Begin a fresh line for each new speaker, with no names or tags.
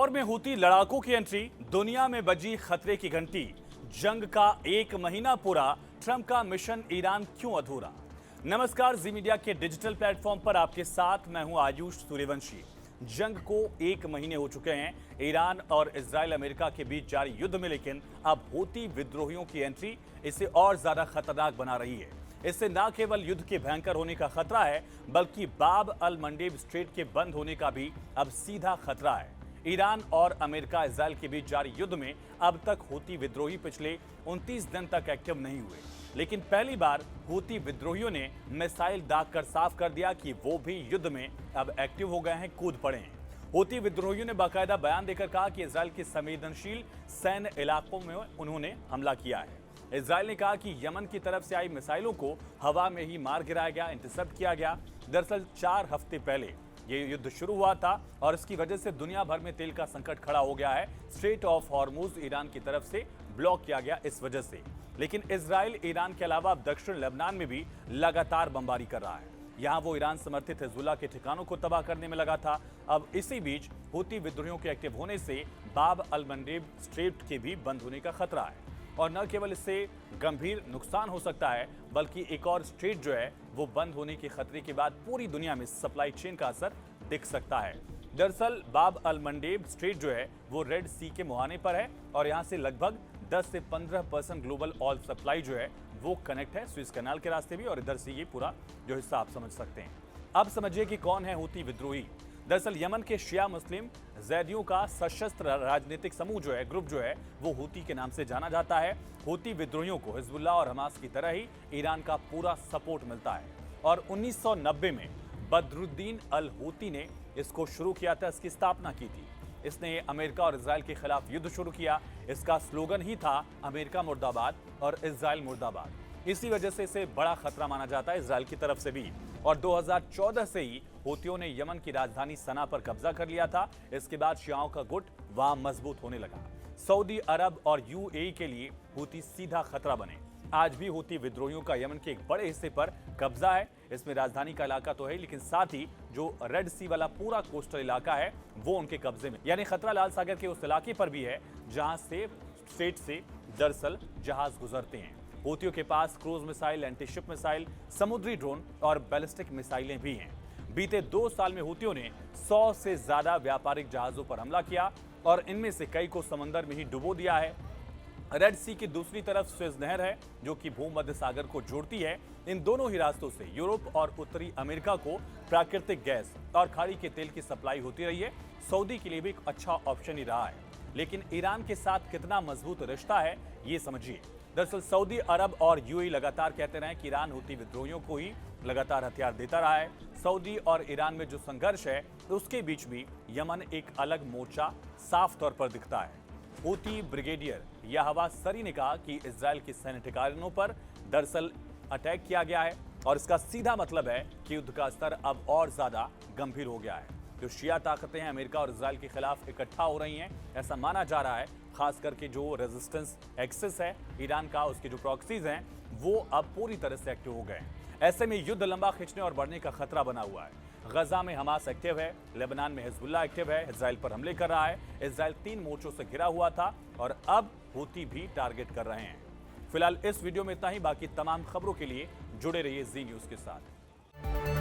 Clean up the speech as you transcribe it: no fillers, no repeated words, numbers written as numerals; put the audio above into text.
लाहौर में हूती लड़ाकों की एंट्री, दुनिया में बजी खतरे की घंटी। जंग का एक महीना पूरा, ट्रंप का मिशन ईरान क्यों अधूरा। नमस्कार, जी मीडिया के डिजिटल प्लेटफॉर्म पर आपके साथ मैं हूं आयुष सूर्यवंशी। जंग को एक महीने हो चुके हैं ईरान और इजराइल अमेरिका के बीच जारी युद्ध में, लेकिन अब हूती विद्रोहियों की एंट्री इसे और ज्यादा खतरनाक बना रही है। इससे न केवल युद्ध के भयंकर होने का खतरा है, बल्कि बाब अल मंडेब स्ट्रेट के बंद होने का भी अब सीधा खतरा है। ईरान और अमेरिका इजराइल के बीच जारी युद्ध में अब तक हूती विद्रोही पिछले 29 दिन तक एक्टिव नहीं हुए, लेकिन पहली बार हूती विद्रोहियों ने मिसाइल दागकर साफ कर दिया कि वो भी युद्ध में अब एक्टिव हो गए हैं, कूद पड़े हैं। हूती विद्रोहियों ने बाकायदा बयान देकर कहा कि इजराइल के संवेदनशील सैन्य इलाकों में उन्होंने हमला किया है। इजराइल ने कहा कि यमन की तरफ से आई मिसाइलों को हवा में ही मार गिराया गया, इंटरसेप्ट किया गया। दरअसल 4 हफ्ते पहले ये युद्ध शुरू हुआ था और इसकी वजह से दुनिया भर में तेल का संकट खड़ा हो गया है। स्ट्रेट ऑफ हॉर्मुज ईरान की तरफ से ब्लॉक किया गया इस वजह से। लेकिन इजराइल ईरान के अलावा अब दक्षिण लेबनान में भी लगातार बमबारी कर रहा है। यहाँ वो ईरान समर्थित हिजबुल्लाह के ठिकानों को तबाह करने में लगा था। अब इसी बीच हूती विद्रोहियों के एक्टिव होने से बाब अल मंडेब स्ट्रेट के भी बंद होने का खतरा है। और न केवल इससे गंभीर नुकसान हो सकता है, बल्कि एक और स्ट्रेट जो है वो बंद होने के खतरे के बाद पूरी दुनिया में सप्लाई चेन का असर दिख सकता है। दरअसल बाब अल मंडेब स्ट्रेट जो है वो रेड सी के मुहाने पर है और यहाँ से लगभग 10 से 15% ग्लोबल ऑयल सप्लाई जो है वो कनेक्ट है स्विस कैनाल के रास्ते भी, और इधर से ये पूरा जो हिस्सा आप समझ सकते हैं। अब समझिए कि कौन है हूती विद्रोही। दरअसल यमन के शिया मुस्लिम जैदियों का सशस्त्र राजनीतिक समूह जो है, ग्रुप जो है, वो हूती के नाम से जाना जाता है। हूती विद्रोहियों को हिजबुल्लाह और हमास की तरह ही ईरान का पूरा सपोर्ट मिलता है और 1990 में बदरुद्दीन अल हूती ने इसको शुरू किया था, इसकी स्थापना की थी। इसने अमेरिका और इजराइल के खिलाफ युद्ध शुरू किया। इसका स्लोगन ही था अमेरिका मुर्दाबाद और इजराइल मुर्दाबाद। इसी वजह से इसे बड़ा खतरा माना जाता है इजराइल की तरफ से भी। और 2014 से ही हूतियों ने यमन की राजधानी सना पर कब्जा कर लिया था। इसके बाद शियाओं का गुट वहां मजबूत होने लगा। सऊदी अरब और यूएई के लिए हूती सीधा खतरा बने। आज भी हूती विद्रोहियों का यमन के एक बड़े हिस्से पर कब्जा है। इसमें राजधानी का इलाका तो है, लेकिन साथ ही जो रेड सी वाला पूरा कोस्टल इलाका है वो उनके कब्जे में, यानी खतरा लाल सागर के उस इलाके पर भी है जहां से स्ट्रेट से दरअसल जहाज गुजरते हैं। हूतियों के पास क्रूज मिसाइल, एंटीशिप मिसाइल, समुद्री ड्रोन और बैलिस्टिक मिसाइलें भी हैं। बीते 2 साल में हूतियों ने 100 से ज्यादा व्यापारिक जहाजों पर हमला किया और इनमें से कई को समंदर में ही डुबो दिया है। रेड सी की दूसरी तरफ स्वेज नहर है जो कि भूमध्य सागर को जोड़ती है। इन दोनों ही रास्तों से यूरोप और उत्तरी अमेरिका को प्राकृतिक गैस और खाड़ी के तेल की सप्लाई होती रही है। सऊदी के लिए भी एक अच्छा ऑप्शन ही रहा है। लेकिन ईरान के साथ कितना मजबूत रिश्ता है ये समझिए। दरअसल सऊदी अरब और यूएई लगातार कहते रहे कि ईरान हूती विद्रोहियों को ही लगातार हथियार देता रहा है। सऊदी और ईरान में जो संघर्ष है उसके बीच भी यमन एक अलग मोर्चा साफ तौर पर दिखता है। हूती ब्रिगेडियर याहवा सरी ने कहा कि इजराइल के सैन्य ठिकानों पर दरअसल अटैक किया गया है और इसका सीधा मतलब है कि युद्ध का स्तर अब और ज्यादा गंभीर हो गया है। जो शिया ताकतें हैं अमेरिका और इजराइल के खिलाफ इकट्ठा हो रही हैं, ऐसा माना जा रहा है। खास करके जो रेजिस्टेंस एक्सिस है ईरान का, उसके जो प्रॉक्सीज हैं वो अब पूरी तरह से एक्टिव हो गए हैं। ऐसे में युद्ध लंबा खिंचने और बढ़ने का खतरा बना हुआ है। गजा में हमास एक्टिव है, लेबनान में हिजबुल्लाह एक्टिव है, इजराइल पर हमले कर रहा है। इजराइल 3 मोर्चों से घिरा हुआ था और अब हूती भी टारगेट कर रहे हैं। फिलहाल इस वीडियो में इतना ही। बाकी तमाम खबरों के लिए जुड़े रहिए जी न्यूज़ के साथ।